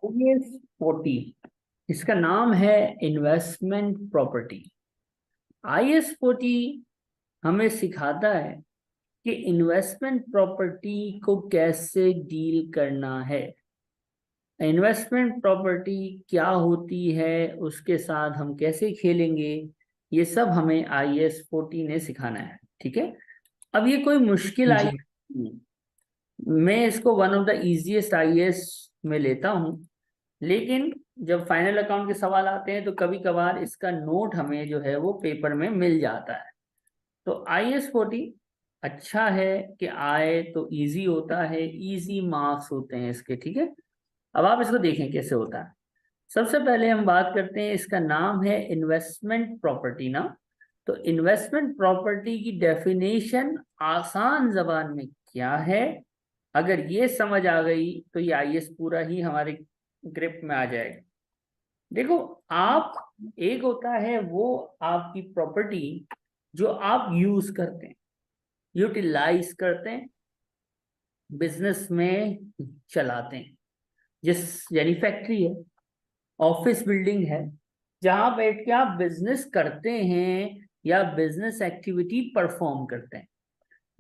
IS 40, इसका नाम है इन्वेस्टमेंट प्रॉपर्टी। IS 40 हमें सिखाता है कि इन्वेस्टमेंट प्रॉपर्टी को कैसे डील करना है। इन्वेस्टमेंट प्रॉपर्टी क्या होती है, उसके साथ हम कैसे खेलेंगे, ये सब हमें IS 40 ने सिखाना है। ठीक है। अब ये कोई मुश्किल जी। IS नहीं, मैं इसको one of the easiest IS में लेता हूँ। लेकिन जब फाइनल अकाउंट के सवाल आते हैं तो कभी कभार इसका नोट हमें जो है वो पेपर में मिल जाता है। तो IS 40 अच्छा है कि आए तो इजी होता है, इजी मार्क्स होते हैं इसके। ठीक है। अब आप इसको देखें कैसे होता है। सबसे पहले हम बात करते हैं, इसका नाम है इन्वेस्टमेंट प्रॉपर्टी ना। तो इन्वेस्टमेंट प्रॉपर्टी की डेफिनेशन आसान जबान में क्या है, अगर ये समझ आ गई तो ये IS पूरा ही हमारे ग्रिप में आ जाएगा। देखो, आप एक होता है वो आपकी प्रॉपर्टी जो आप यूज करते हैं, यूटिलाइज करते हैं, बिजनेस में चलाते हैं। जिस यानी फैक्ट्री है, ऑफिस बिल्डिंग है, जहां बैठ के आप बिजनेस करते हैं या बिजनेस एक्टिविटी परफॉर्म करते हैं।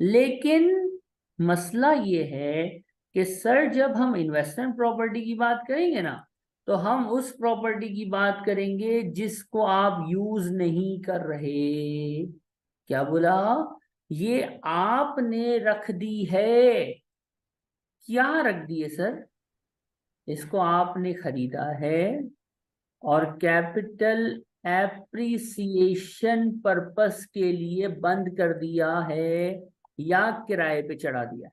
लेकिन मसला ये है कि सर जब हम इन्वेस्टमेंट प्रॉपर्टी की बात करेंगे ना, तो हम उस प्रॉपर्टी की बात करेंगे जिसको आप यूज नहीं कर रहे। क्या बोला? ये आपने रख दी है। क्या रख दी है सर? इसको आपने खरीदा है और कैपिटल एप्रिसिएशन पर्पस के लिए बंद कर दिया है या किराए पे चढ़ा दिया।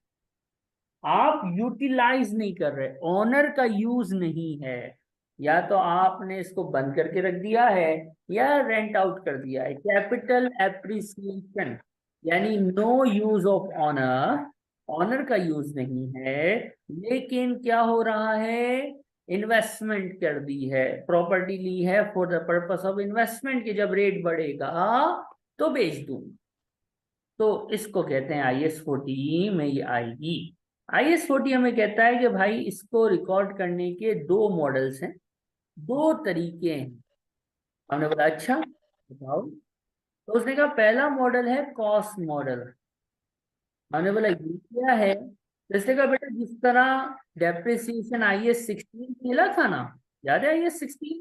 आप यूटिलाइज नहीं कर रहे, ऑनर का यूज नहीं है। या तो आपने इसको बंद करके रख दिया है या रेंट आउट कर दिया है। कैपिटल एप्रिसिएशन यानी no use of honour, honour का यूज नहीं है, लेकिन क्या हो रहा है, इन्वेस्टमेंट कर दी है, प्रॉपर्टी ली है for the purpose of investment, के जब रेट बढ़ेगा तो बेच दूंगा। तो इसको कहते हैं IS 40 में ये आएगी। IS 40 हमें कहता है कि भाई इसको रिकॉर्ड करने के दो मॉडल्स हैं, दो तरीके हैं। हमने बोला अच्छा बताओ। तो उसने कहा पहला मॉडल है कॉस्ट मॉडल। हमने बोला ये क्या है? तो इसने कहा बेटा जिस तरह डेप्रिसिएशन IS 16 मिला था ना, याद है IS 16,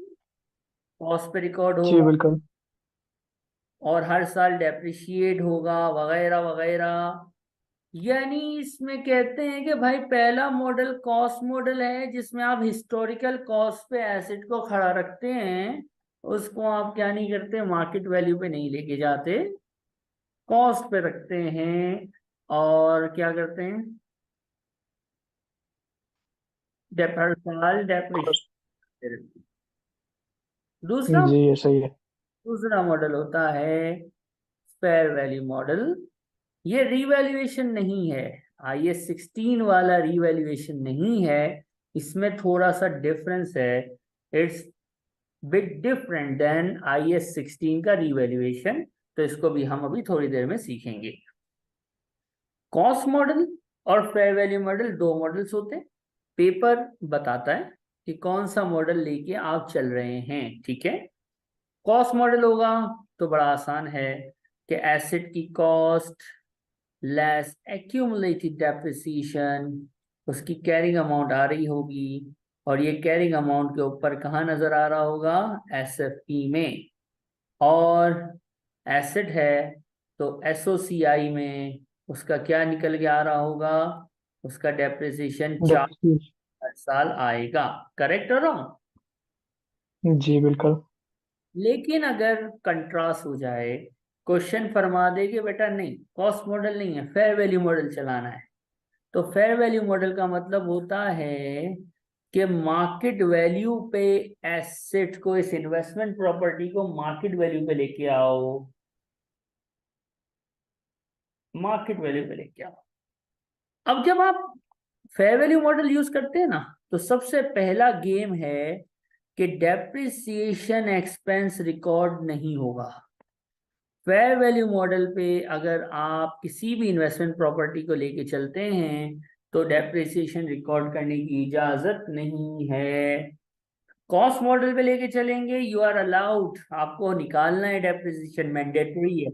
कॉस्ट पे रिकॉर्ड जी होगा बिल्कुल। और हर साल डेप्रिशिएट होगा वगैरह वगैरह। यानी इसमें कहते हैं कि भाई पहला मॉडल कॉस्ट मॉडल है जिसमें आप हिस्टोरिकल कॉस्ट पे एसेट को खड़ा रखते हैं, उसको आप क्या नहीं करते, मार्केट वैल्यू पे नहीं लेके जाते, कॉस्ट पे रखते हैं। और क्या करते हैं, हर साल डेप्रिशिएट। दूसरा जी ये सही है। दूसरा मॉडल होता है फेयर वैल्यू मॉडल। ये रिवैल्यूएशन नहीं है, IS 16 वाला रिवैल्यूएशन नहीं है, इसमें थोड़ा सा डिफरेंस है। It's big different than IS 16 का रिवैल्यूएशन। तो इसको भी हम अभी थोड़ी देर में सीखेंगे। कॉस्ट मॉडल और फेयर वैल्यू मॉडल दो मॉडल्स होते हैं। पेपर बताता है कि कौन सा मॉडल लेके आप चल रहे हैं। ठीक है। कॉस्ट मॉडल होगा तो बड़ा आसान है कि एसेट की कॉस्ट लेस एक्यूमुलेटेड डेप्रिसिएशन, उसकी कैरिंग अमाउंट आ रही होगी, और ये कैरिंग अमाउंट के ऊपर कहाँ नजर आ रहा होगा, SFP में। और एसेट है तो SOCI में उसका क्या निकल के आ रहा होगा, उसका डेप्रिसिएशन 4 डेप्रिसिएशन। साल आएगा। करेक्ट हो रहा हूँ? जी बिल्कुल। लेकिन अगर कंट्रास्ट हो जाए, क्वेश्चन फरमा दे कि बेटा नहीं कॉस्ट मॉडल नहीं है, फेयर वैल्यू मॉडल चलाना है, तो फेयर वैल्यू मॉडल का मतलब होता है कि मार्केट वैल्यू पे एसेट को, इस इन्वेस्टमेंट प्रॉपर्टी को मार्केट वैल्यू पे लेके आओ, मार्केट वैल्यू पे लेके आओ। अब जब आप फेयर वैल्यू मॉडल यूज करते हैं ना, तो सबसे पहला गेम है कि डेप्रिसिएशन एक्सपेंस रिकॉर्ड नहीं होगा। फेयर वैल्यू मॉडल पे अगर आप किसी भी इन्वेस्टमेंट प्रॉपर्टी को लेके चलते हैं तो डेप्रिसिएशन रिकॉर्ड करने की इजाजत नहीं है। कॉस्ट मॉडल पे लेके चलेंगे, यू आर अलाउड, आपको निकालना है डेप्रिसिएशन, मैंडेटरी है।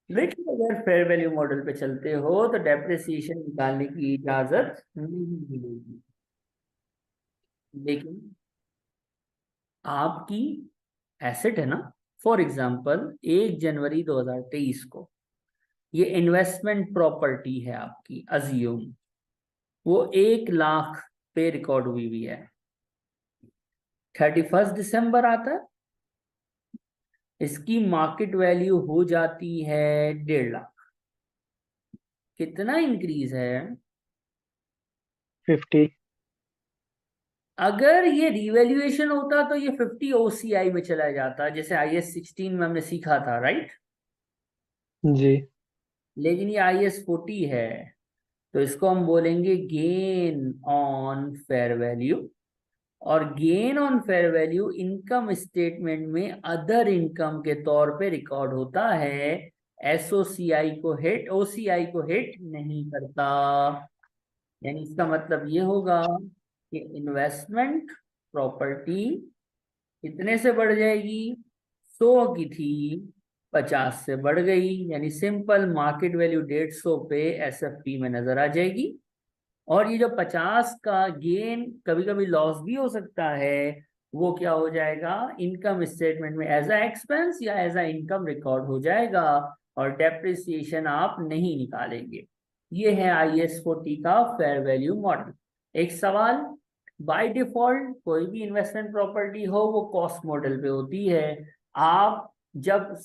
लेकिन अगर फेयर वैल्यू मॉडल पे चलते हो तो डेप्रिसिएशन निकालने की इजाजत नहीं मिलेगी। लेकिन आपकी एसेट है ना, फॉर एग्जांपल 1 जनवरी 2023 को ये इन्वेस्टमेंट प्रॉपर्टी है आपकी, अज्यूम वो 1 लाख पे रिकॉर्ड हुई है। 31 दिसंबर आता है, इसकी मार्केट वैल्यू हो जाती है 1.5 लाख। कितना इंक्रीज है? 50। अगर ये रिवैल्यूएशन होता तो ये 50 ओसीआई में चला जाता, जैसे IAS 16 में हमने सीखा था, राइट। जी। लेकिन ये IAS 40 है, तो इसको हम बोलेंगे गेन ऑन फेयर वैल्यू। और gain on fair value income statement में अदर इनकम के तौर पे रिकॉर्ड होता है, एसओसीआई को हिट, ओसीआई को हिट नहीं करता। यानी इसका मतलब ये होगा कि इन्वेस्टमेंट प्रॉपर्टी इतने से बढ़ जाएगी, 100 की थी 50 से बढ़ गई, यानी सिंपल मार्केट वैल्यू 150 पे एसएफपी में नजर आ जाएगी। और ये जो 50 का गेन, कभी कभी लॉस भी हो सकता है, वो क्या हो जाएगा, इनकम स्टेटमेंट में एज अ एक्सपेंस या एज अ इनकम रिकॉर्ड हो जाएगा, और डेप्रिसिएशन आप नहीं निकालेंगे। ये है IAS 40 का फेयर वैल्यू मॉडल। एक सवाल, बाय डिफॉल्ट कोई भी इन्वेस्टमेंट प्रॉपर्टी हो वो कॉस्ट मॉडल पे होती है। आप जब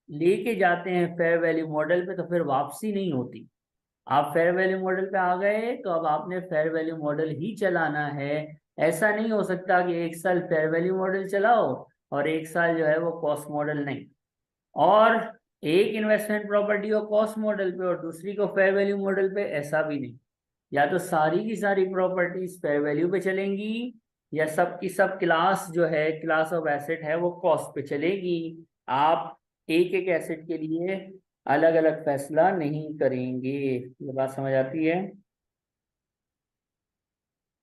लेके जाते हैं फेयर वैल्यू मॉडल पे तो फिर वापसी नहीं होती। आप फेयर वैल्यू मॉडल पे आ गए तो अब आपने फेयर वैल्यू मॉडल ही चलाना है। ऐसा नहीं हो सकता कि 1 साल फेयर वैल्यू मॉडल चलाओ और 1 साल जो है वो कॉस्ट मॉडल नहीं। और एक इन्वेस्टमेंट प्रॉपर्टी हो कॉस्ट मॉडल पे और दूसरी को फेयर वैल्यू मॉडल पे, ऐसा भी नहीं। या तो सारी की सारी प्रॉपर्टीज फेयर वैल्यू पे चलेंगी, या सब की सब क्लास जो है, क्लास ऑफ एसेट है, वो कॉस्ट पे चलेगी। आप एक एक एसेट के लिए अलग अलग फैसला नहीं करेंगे। ये बात समझ आती है?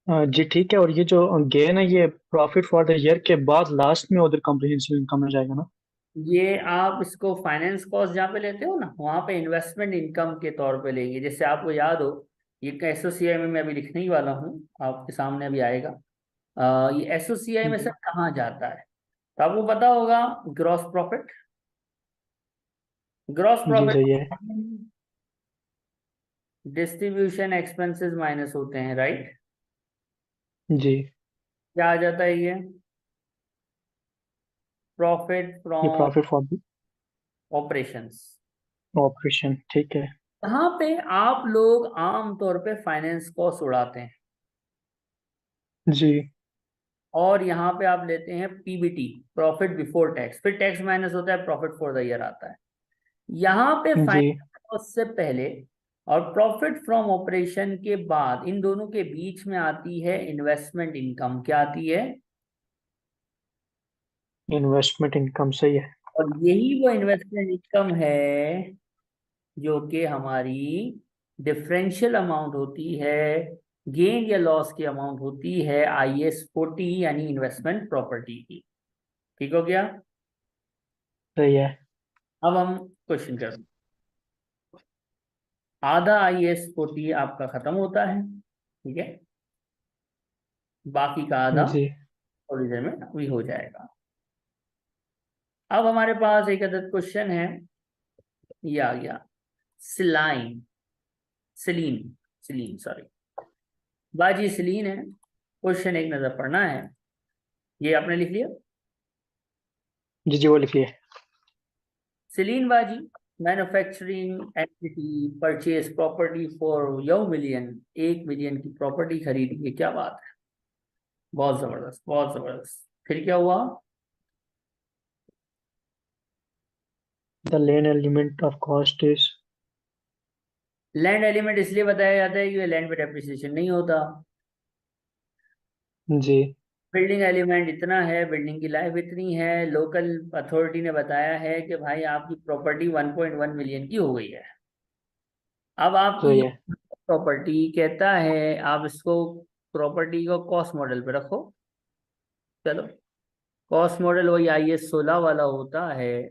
जी ठीक है। और ये जो गेन है ये प्रॉफिट फॉर द ईयर के बाद लास्ट में उधर कॉम्प्रिहेंसिव इनकम में जाएगा ना? ये आप इसको फाइनेंस कॉस्ट जहाँ पे लेते हो ना, वहाँ पे इन्वेस्टमेंट इनकम के तौर पे लेंगे। जैसे आपको याद हो, ये एसओसीआई में मैं अभी लिखने ही वाला हूँ, आपके सामने अभी आएगा। ये एसओसीआई में सर जी। कहाँ जाता है? तो आपको पता होगा, ग्रॉस प्रॉफिट। ग्रॉस जी प्रॉफिट सही है। डिस्ट्रीब्यूशन एक्सपेंसेस माइनस होते हैं, राइट। जी। क्या आ जाता है ये? प्रॉफिट ये from profit for the operations. Operation, ठीक है। यहाँ पे आप लोग आम तौर पे फाइनेंस कॉस्ट उड़ाते हैं, जी। और यहाँ पे आप लेते हैं PBT, प्रॉफिट बिफोर टैक्स, फिर टैक्स माइनस होता है, प्रॉफिट फॉर द ईयर आता है। यहाँ पे जी। फाइनेंस कॉस्ट से पहले और प्रॉफिट फ्रॉम ऑपरेशन के बाद, इन दोनों के बीच में आती है इन्वेस्टमेंट इनकम। क्या आती है? इन्वेस्टमेंट इनकम, सही है। और यही वो इन्वेस्टमेंट इनकम है जो कि हमारी डिफरेंशियल अमाउंट होती है, गेन या लॉस की अमाउंट होती है IAS 40 यानी इन्वेस्टमेंट प्रॉपर्टी की। ठीक हो गया? सही है। अब हम क्वेश्चन करते हैं। आधा IAS 40 आपका खत्म होता है, ठीक है, बाकी का आधा जी। थोड़ी देर में भी हो जाएगा। अब हमारे पास एक अदद क्वेश्चन है, ये आ गया, सिलाइन, सिलीन, सिलीन सॉरी, बाजी सिलीन है। क्वेश्चन एक नजर पढ़ना है, ये आपने लिख लिया? जी जी वो लिखिए। Celine Baji, manufacturing entity purchase property for yo million, 1 million की प्रॉपर्टी खरीदी है। क्या बात है, बहुत जबरदस्त, बहुत जबरदस्त। फिर क्या हुआ? The lane element of cost is. Land element इसलिए बताया जाता है कि लैंड पे डेप्रिसिएशन नहीं होता। जी। बिल्डिंग एलिमेंट इतना है, बिल्डिंग की लाइफ इतनी है, लोकल अथॉरिटी ने बताया है कि भाई आपकी प्रॉपर्टी 1.1 मिलियन की हो गई है। अब आपकी सही ये है। प्रॉपर्टी कहता है, आप इसको प्रॉपर्टी को कॉस्ट मॉडल पे रखो। चलो, कॉस्ट मॉडल वही IS 16 वाला होता है।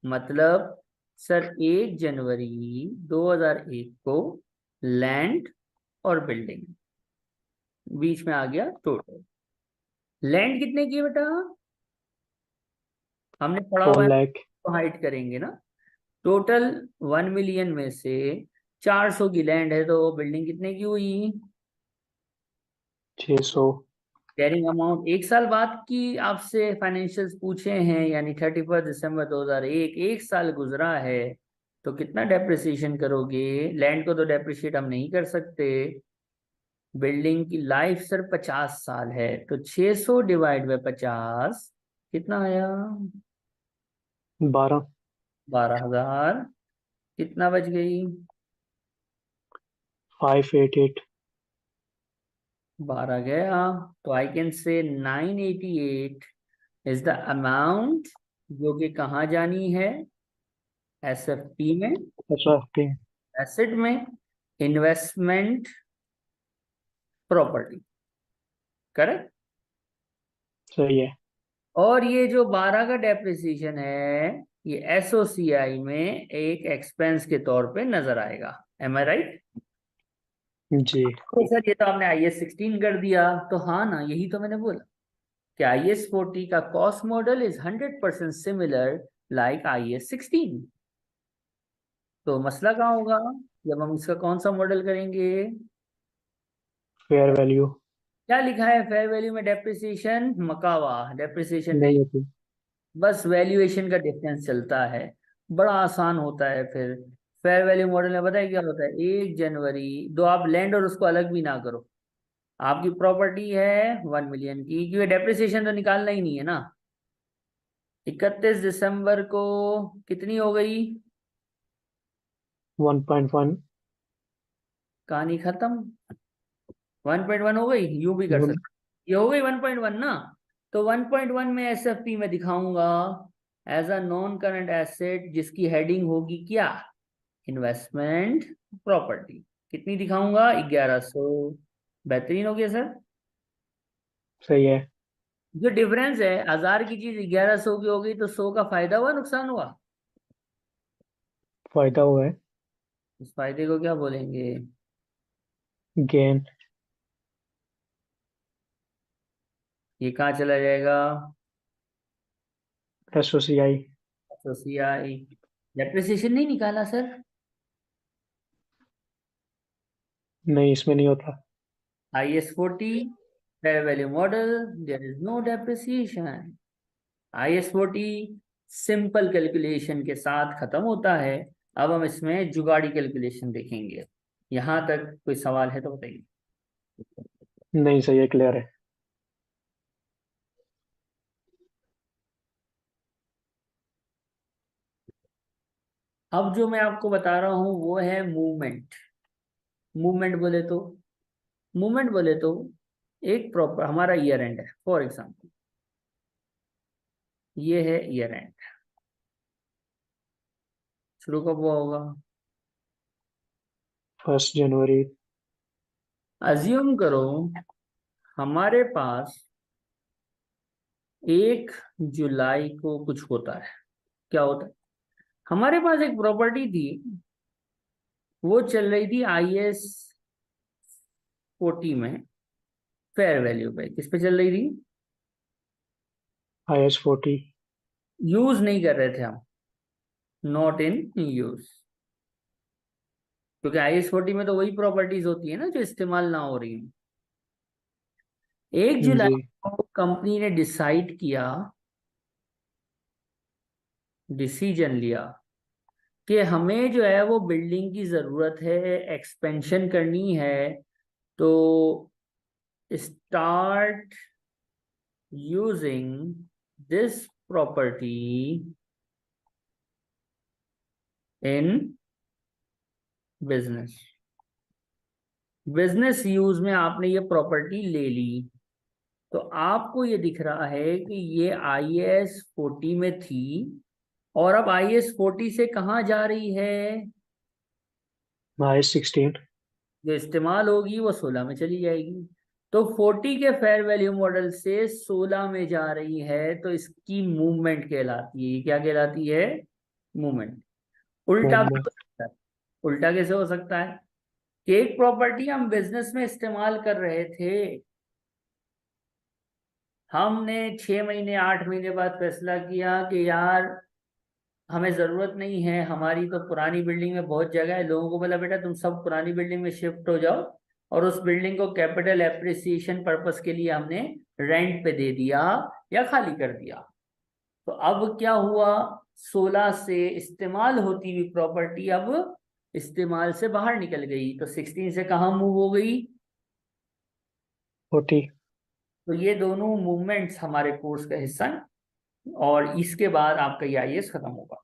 मतलब सर 1 जनवरी 2001 को लैंड और बिल्डिंग, बीच में आ गया टोटल। लैंड कितने की है बेटा, हमने पढ़ा हुआ फोर है, लाख तो हाइट करेंगे ना। टोटल 1 मिलियन में से 400 की लैंड है, तो बिल्डिंग कितने की हुई। 600। कैरिंग अमाउंट 1 साल बाद की आपसे फाइनेंशियल्स पूछे हैं, यानी 31 दिसंबर 2001, 1 साल गुजरा है। तो कितना डेप्रिसिएशन करोगे। लैंड को तो डेप्रिशिएट हम नहीं कर सकते। बिल्डिंग की लाइफ सर 50 साल है, तो 600 डिवाइड बाय 50 कितना आया। 12। 12,000। कितना बच गई। 588। 12 गया। तो I can say 988 is the amount जो कि कहाँ जानी है, SFP में, अच्छा ठीक। एसेट में, इन्वेस्टमेंट प्रॉपर्टी। करेक्ट। सही है। और ये जो 12 का डेप्रिसिएशन है, ये SOCI में एक एक्सपेंस के तौर पे नजर आएगा। एम आई राइट। जी। तो सर ये तो आपने IS 16 कर दिया, तो हाँ ना, यही तो मैंने बोला कि IS 40 का cost model is 100% similar like IS 16। तो मसला कहाँ होगा, जब हम इसका कौन सा मॉडल करेंगे। फेयर वैल्यू क्या लिखा है फेयर वैल्यू में, डेप्रिसिएशन मकावा, डेप्रिसिएशन नहीं, नहीं होती। बस वैल्यूएशन का डिफरेंस चलता है। बड़ा आसान होता है फिर। फेयर वैल्यू मॉडल में बताया क्या होता है, 1 जनवरी, दो आप लैंड और उसको अलग भी ना करो, आपकी प्रॉपर्टी है 1 मिलियन की, क्योंकि डेप्रिसिएशन तो निकालना ही नहीं है ना। 31 दिसंबर को कितनी हो गई, 1.1। कहानी खत्म। 1.1 हो गई, यूं भी कर सकते, ये हो गई 1.1 ना। तो 1.1 में SFP में दिखाऊंगा as a non current asset, जिसकी हेडिंग होगी क्या, इन्वेस्टमेंट प्रॉपर्टी। कितनी दिखाऊंगा, 1100। बेहतरीन हो गया सर। सही है। जो डिफरेंस है, 1000 की चीज 1100 की हो गई, तो 100 का फायदा हुआ नुकसान हुआ। फायदा हुआ है। इस फायदे को क्या बोलेंगे। गेन। ये कहाँ चला जाएगा, SOCI। तो CI। डेप्रिसिएशन नहीं निकाला सर। नहीं, इसमें नहीं होता। IS 40 fair value model, there is no depreciation। IS 40 simple calculation के साथ खत्म होता है। अब हम इसमें जुगाड़ी कैलकुलेशन देखेंगे। यहां तक कोई सवाल है तो बताइए। नहीं, सही है, क्लियर है। अब जो मैं आपको बता रहा हूं वो है मूवमेंट। मूवमेंट बोले तो, मूवमेंट बोले तो एक प्रॉपर हमारा ईयर एंड है, फॉर एग्जाम्पल ये है ईयर एंड। शुरू कब हुआ होगा, 1 जनवरी। अज्यूम करो हमारे पास 1 जुलाई को कुछ होता है। क्या होता है, हमारे पास एक प्रॉपर्टी थी, वो चल रही थी IS 40 में, फेयर वैल्यू पे, किस पे चल रही थी, IS 40। यूज नहीं कर रहे थे हम, नॉट इन यूज। क्योंकि IS 40 में तो वही प्रॉपर्टीज होती है ना जो इस्तेमाल ना हो रही हैं। 1 जुलाई जी। को कंपनी ने डिसाइड किया, डिसीजन लिया कि हमें जो है वो बिल्डिंग की जरूरत है, एक्सपेंशन करनी है। तो start using this property in business. Business use में आपने ये प्रॉपर्टी ले ली, तो आपको ये दिख रहा है कि ये IS 40 में थी, और अब IS 40 से कहाँ जा रही है, IS 16। जो इस्तेमाल होगी वो 16 में चली जाएगी। तो 40 के फेयर वैल्यू मॉडल से 16 में जा रही है, तो इसकी मूवमेंट कहलाती है। ये क्या कहलाती है? मूवमेंट। उल्टा भी हो मूवमेंट। सकता है। उल्टा कैसे हो सकता है? कि एक प्रॉपर्टी हम बिजनेस में इस्तेमाल कर रहे थे, हमने 6 महीने 8 महीने बाद फैसला किया कि यार हमें जरूरत नहीं है, हमारी तो पुरानी बिल्डिंग में बहुत जगह है। लोगों को बोला बेटा तुम सब पुरानी बिल्डिंग में शिफ्ट हो जाओ, और उस बिल्डिंग को कैपिटल एप्रिसिएशन पर्पस के लिए हमने रेंट पे दे दिया या खाली कर दिया। तो अब क्या हुआ? 16 से इस्तेमाल होती हुई प्रॉपर्टी अब इस्तेमाल से बाहर निकल गई, तो 16 से कहाँ मूव हो गई? 40। तो ये दोनों मूवमेंट्स हमारे कोर्स का हिस्सा हैं, और इसके बाद आपका ये आईएएस खत्म होगा।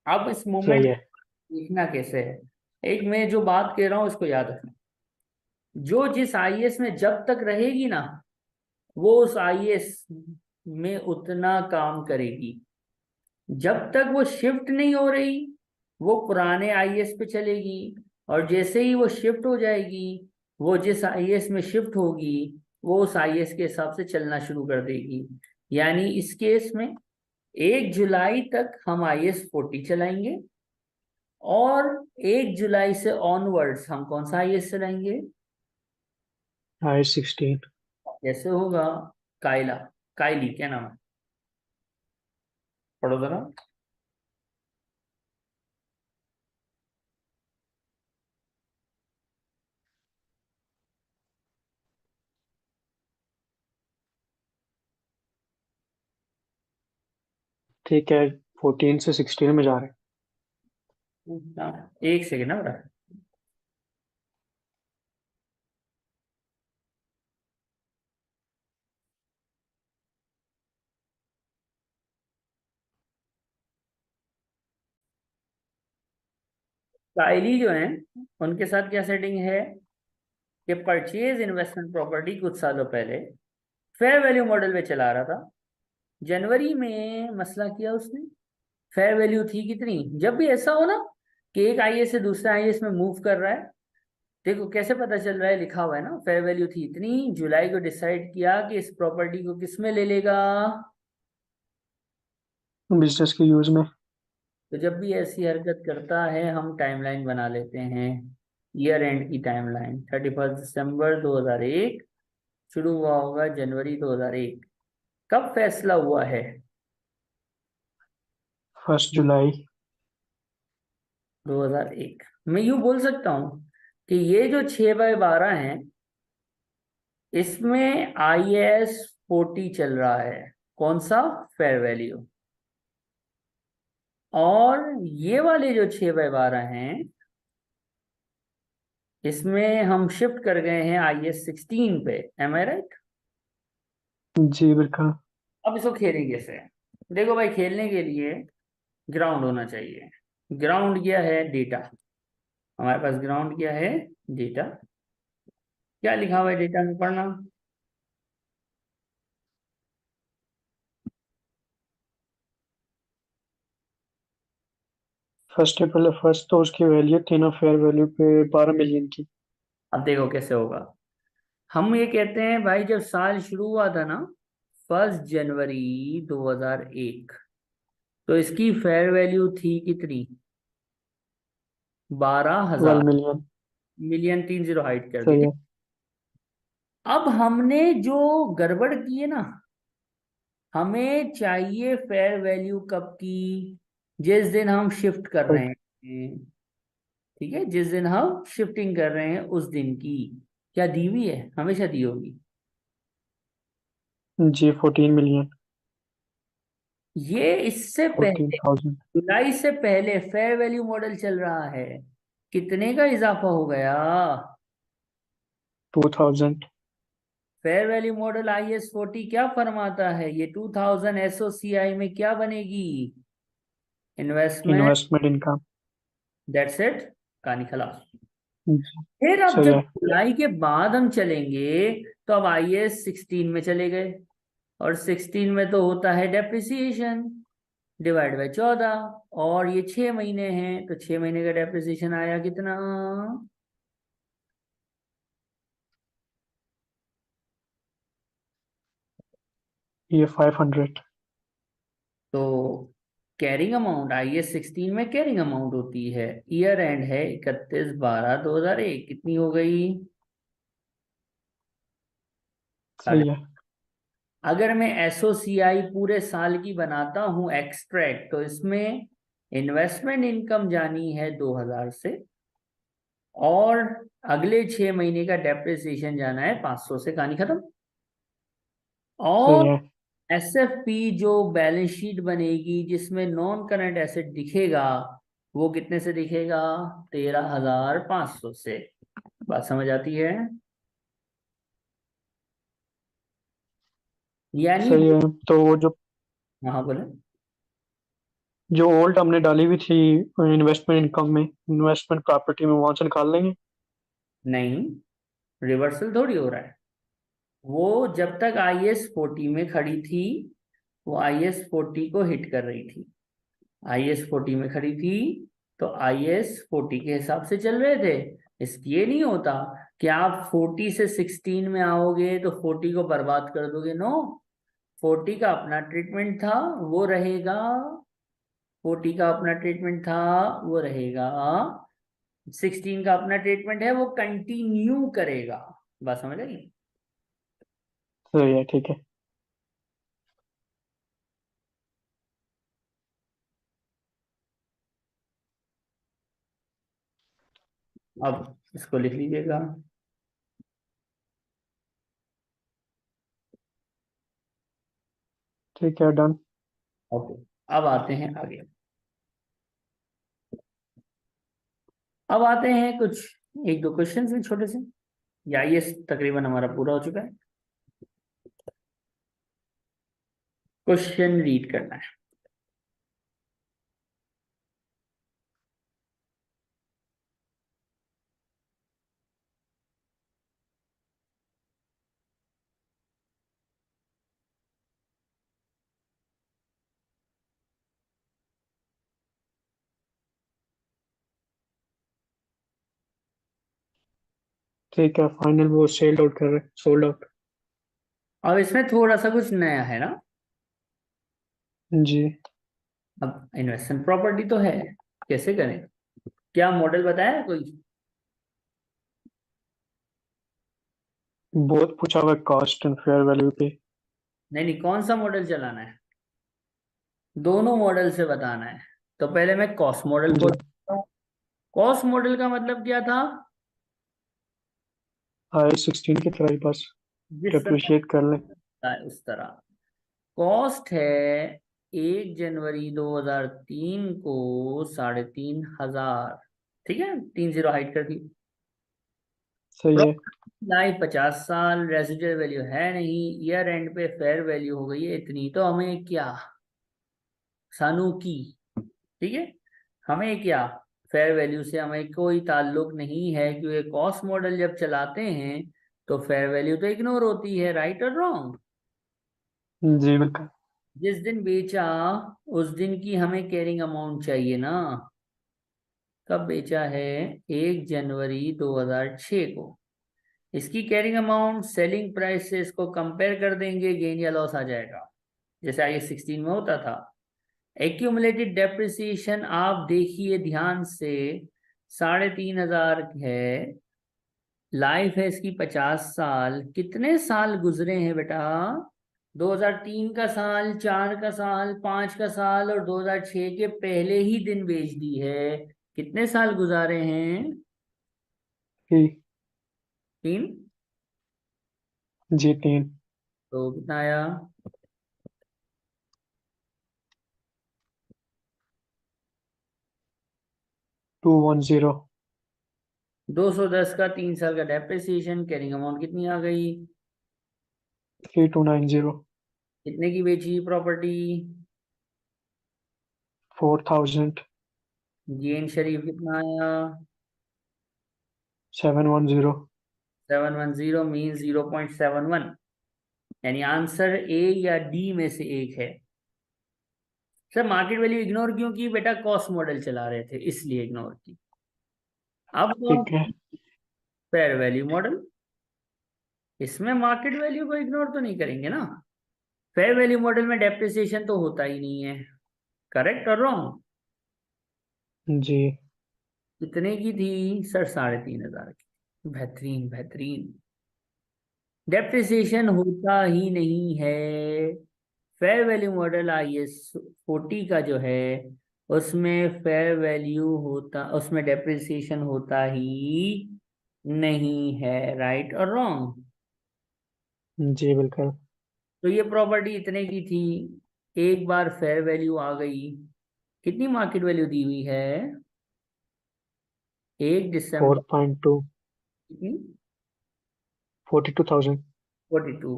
अब इस सही मूवमेंट है। सीखना कैसे है? एक मैं जो बात कह रहा हूँ इसको याद रखना। जो जिस आईएएस में जब तक रहेगी ना, वो उस आईएएस में उतना काम करेगी। जब तक वो शिफ्ट नहीं हो रही, वो पुराने आईएएस पे चलेगी, और जैसे ही वो शिफ्ट हो जाएगी, वो जिस आईएएस में शिफ्ट होगी वो उस आईएएस के हिसाब से चलना शुरू कर देगी। यानी इस केस में 1 जुलाई तक हम आईएएस 40 चलाएंगे, और 1 जुलाई से ऑनवर्ड्स हम कौन सा आईएएस चलाएंगे? I-16। जैसे होगा काइला, काइली क्या नाम है, पढ़ो जरा। ठीक है, 14 से 16 में जा रहे हैं। एक सेकेंड ना बेटा। काइली जो है, उनके साथ क्या सेटिंग है कि परचेज इन्वेस्टमेंट प्रॉपर्टी कुछ सालों पहले फेयर वैल्यू मॉडल में चला रहा था। जनवरी में मसला किया उसने। फेयर वैल्यू थी कितनी? जब भी ऐसा हो ना कि एक आईएएस से दूसरे आईएएस में मूव कर रहा है, देखो कैसे पता चल रहा है, लिखा हुआ है ना, फेयर वैल्यू थी इतनी, जुलाई को डिसाइड किया कि इस प्रॉपर्टी को किस में ले लेगा। बिजनेस के यूज में। तो जब भी ऐसी हरकत करता है हम टाइमलाइन बना लेते हैं। ईयर एंड की टाइमलाइन 31 दिसंबर 2001, शुरू हुआ होगा जनवरी 2001। कब फैसला हुआ है? 1 जुलाई। 2001। मैं यूं बोल सकता हूं कि ये जो 6/12 है, इसमें आईएएस 40 चल रहा है। कौन सा? Fair value. और ये वाले जो 6/12 हैं, इसमें हम शिफ्ट कर गए हैं आईएएस 16 पे। एम आई राइट? जी बिल्कुल। अब इसको खेलें कैसे? देखो भाई, खेलने के लिए ग्राउंड होना चाहिए। ग्राउंड क्या है? डेटा। हमारे पास ग्राउंड क्या है? डेटा। क्या लिखा हुआ है डेटा में, पढ़ना। 1 अप्रैल 1 तो उसकी वैल्यू तीनों फेयर वैल्यू पे 12 मिलियन की। अब देखो कैसे होगा। हम ये कहते हैं भाई, जब साल शुरू हुआ था ना, 1 जनवरी 2001, तो इसकी फेयर वैल्यू थी कितनी? 12,000। 12 मिलियन। मिलियन 3 0 हाइड कर सही दी। है। अब हमने जो गड़बड़ की है ना, हमें चाहिए फेयर वैल्यू कब की? जिस दिन हम शिफ्ट कर रहे हैं। ठीक है, जिस दिन हम शिफ्टिंग कर रहे हैं उस दिन की। क्या दी हुई है? हमेशा दी होगी। जी 14 मिलियन। ये इससे फोर्टीन पहले, थाउजेंड जुलाई से पहले फेयर वैल्यू मॉडल चल रहा है। कितने का इजाफा हो गया? 2000। फेयर वैल्यू मॉडल आईएस 40 क्या फरमाता है? ये 2000 एसओसीआई में क्या बनेगी? Investment. Investment income. That's it, कहानी खलास। जी। फिर अब सही जब है। जुलाई के बाद हम चलेंगे, तो अब आईएस 16 में चले गए, और 16 में तो होता है डेप्रिसिएशन डिवाइड बाय 14, और ये 6 महीने हैं, तो 6 महीने का डेप्रिसिएशन आया कितना? ये 500। तो कैरिंग अमाउंट IAS 16 में कैरिंग अमाउंट होती है, ईयर एंड है 31/12/2001, कितनी हो गई? सही है। अगर मैं SOCI पूरे साल की बनाता हूं एक्सट्रैक्ट, तो इसमें इन्वेस्टमेंट इनकम जानी है 2000 से, और अगले 6 महीने का डेप्रिसिएशन जाना है 500 से, कहानी खत्म। सही और है। SFP जो बैलेंस शीट बनेगी जिसमें नॉन करंट एसेट दिखेगा, वो कितने से दिखेगा? 13,500 से। बात समझ आती है? यानी सही है। तो वो जो हाँ बोले। जो ओल्ड हमने डाली हुई थी इन्वेस्टमेंट इनकम में, इन्वेस्टमेंट प्रॉपर्टी में, वहां से निकाल लेंगे। नहीं, रिवर्सल थोड़ी हो रहा है। वो जब तक IS 40 में खड़ी थी, वो IS 40 को हिट कर रही थी। IS 40 में खड़ी थी तो IS 40 के हिसाब से चल रहे थे। इसलिए ये नहीं होता कि आप 40 से 16 में आओगे तो 40 को बर्बाद कर दोगे, नो। 40 का अपना ट्रीटमेंट था, वो रहेगा। 40 का अपना ट्रीटमेंट था, वो रहेगा। 16 का अपना ट्रीटमेंट है, वो कंटिन्यू करेगा। बात समझ आई? सही है, ठीक है। अब इसको लिख लीजिएगा। ठीक है, डन। ओके, अब आते हैं आगे। अब आते हैं कुछ एक दो क्वेश्चन हैं छोटे से, या ये तकरीबन हमारा पूरा हो चुका है। क्वेश्चन रीड करना है। ठीक है, फाइनल वो सेल्ड आउट कर रहे, सोल्ड आउट। अब इसमें थोड़ा सा कुछ नया है ना। जी। अब इन्वेस्टमेंट प्रॉपर्टी तो है, कैसे करें? क्या मॉडल बताया है कोई? बहुत पूछा हुआ कॉस्ट एंड फेयर वैल्यू पे। नहीं नहीं, कौन सा मॉडल चलाना है? दोनों मॉडल से बताना है। तो पहले मैं कॉस्ट मॉडल को जी। देखता हूँ। कॉस्ट मॉडल का मतलब क्या था? IS 16 की तरह ही बस जिस तरह डिप्रिशिएट कर लें। होता है उस तरह। कॉस्ट है 1 जनवरी 2003 को 3,500। ठीक है, 30 हाइट कर दी। सही है। लाइफ 50 साल, रेसिडुअल वैल्यू है नहीं, ईयर एंड पे फेयर वैल्यू हो गई है इतनी, तो हमें क्या? सानू की। ठीक है, हमें क्या? फेयर वैल्यू से हमें कोई ताल्लुक नहीं है, क्योंकि कॉस्ट मॉडल जब चलाते हैं तो फेयर वैल्यू तो इग्नोर होती है, राइट और रॉन्ग? जी बिल्कुल। जिस दिन बेचा उस दिन की हमें कैरिंग अमाउंट चाहिए ना। कब बेचा है? 1 जनवरी 2006 को। इसकी कैरिंग अमाउंट सेलिंग प्राइस से इसको कंपेयर कर देंगे, गेन या लॉस आ जाएगा, जैसे IAS 16 में होता था। एक्यूमुलेटेड डेप्रिसिएशन आप देखिए ध्यान से, 3,500 है। लाइफ है इसकी 50 साल। कितने साल गुजरे हैं बेटा? 2003 का साल, 4 का साल, 5 का साल, और 2006 के पहले ही दिन बेच दी है। कितने साल गुजारे हैं? ठीक। 3। जी 3। तो कितना आया? 210। 210 का 3 साल का डेप्रिसिएशन, कैरिंग अमाउंट कितनी आ गई? 3290। कितने की बेची प्रॉपर्टी? 4000। गेन शरीफ कितना आया? 710। 710 मीन 0.71। यानी आंसर ए या डी में से एक है। सर मार्केट वैल्यू इग्नोर क्यों की बेटा? कॉस्ट मॉडल चला रहे थे इसलिए इग्नोर की। अब ठीक है। फेयर वैल्यू मॉडल, इसमें मार्केट वैल्यू को इग्नोर तो नहीं करेंगे ना। फेयर वैल्यू मॉडल में डेप्रिसिएशन तो होता ही नहीं है, करेक्ट और रॉन्ग? जी। कितने की थी सर? 3,500 की। बेहतरीन बेहतरीन। डेप्रिसिएशन होता ही नहीं है। फेयर वैल्यू मॉडल IS 40 का जो है, उसमें फेयर वैल्यू होता, उसमें डेप्रिसिएशन होता ही नहीं है, राइट और रॉन्ग? जी बिल्कुल। तो ये प्रॉपर्टी इतने की थी, एक बार फेयर वैल्यू आ गई, कितनी मार्केट वैल्यू दी हुई है? 1 दिसंबर 4.2। 42,000। 42।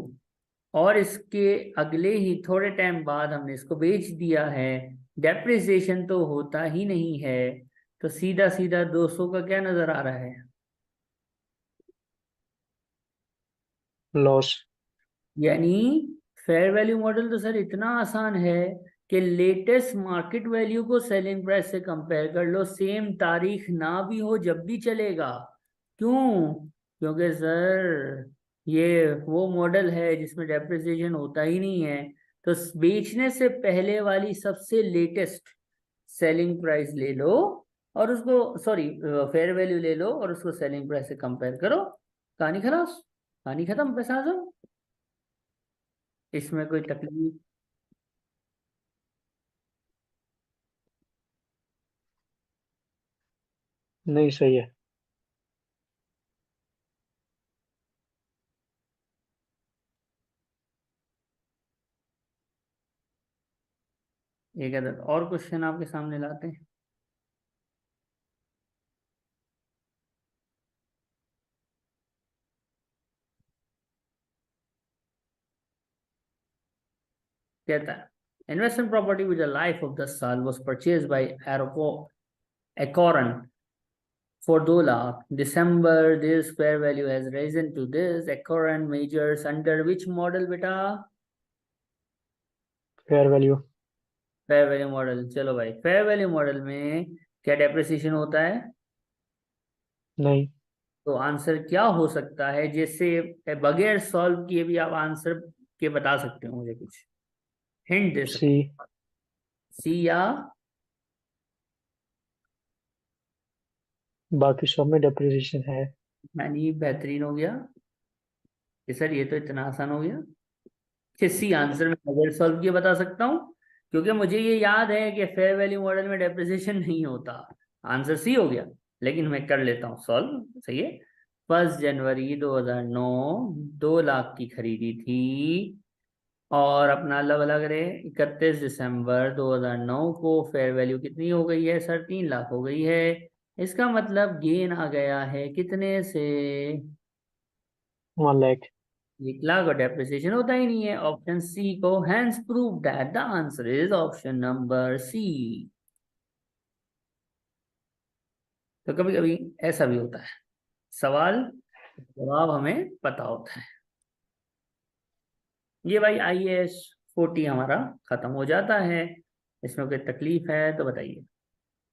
और इसके अगले ही थोड़े टाइम बाद हमने इसको बेच दिया है, डेप्रिसिएशन तो होता ही नहीं है, तो सीधा सीधा 200 का क्या नजर आ रहा है? लॉस। यानी फेयर वैल्यू मॉडल तो सर इतना आसान है कि लेटेस्ट मार्केट वैल्यू को सेलिंग प्राइस से कंपेयर कर लो, सेम तारीख ना भी हो जब भी चलेगा। क्यों? क्योंकि सर ये वो मॉडल है जिसमें डेप्रिसिएशन होता ही नहीं है। तो बेचने से पहले वाली सबसे लेटेस्ट सेलिंग प्राइस ले लो, और उसको, सॉरी, फेयर वैल्यू ले लो और उसको सेलिंग प्राइस से कंपेयर करो, कहानी खलास, कहानी खत्म, पैसा आ जाओ। इसमें कोई तकलीफ? नहीं, सही है। एक अदद और क्वेश्चन आपके सामने लाते हैं। कहता है, investment property with the life of 10 साल was purchase by Acorn for 2 lakh. December, this fair value has risen to this. Acorn measures under which model बेटा? Fair value. Fair value model. चलो भाई, fair value model में क्या depreciation होता है? नहीं। तो आंसर क्या हो सकता है, जिससे बगैर सॉल्व किए भी आप आंसर के बता सकते हो, मुझे कुछ हिंट दे सी। सकते? सी या? बाकी सब में डिप्रिसिएशन है। यानी बेहतरीन हो गया कि सर ये तो इतना आसान हो गया कि सी आंसर में बगैर सॉल्व किए बता सकता हूँ, क्योंकि मुझे ये याद है कि फेयर वैल्यू मॉडल में डेप्रिसिएशन नहीं होता। आंसर सी हो गया, लेकिन मैं कर लेता हूँ सॉल्व, सही है। 1 जनवरी 2009 2 लाख की खरीदी थी, और अपना अलग अलग रे 31 दिसंबर 2009 को फेयर वैल्यू कितनी हो गई है सर? 3 लाख हो गई है। इसका मतलब गेन आ गया है कितने से? 1 लाख। 1 लाख, और डेप्रिसिएशन होता ही नहीं है, ऑप्शन सी को। Hence prove that the answer is option number C. तो कभी कभी ऐसा भी होता है, सवाल जवाब हमें पता होता है। ये भाई IAS 40 हमारा खत्म हो जाता है। इसमें कोई तकलीफ है तो बताइए।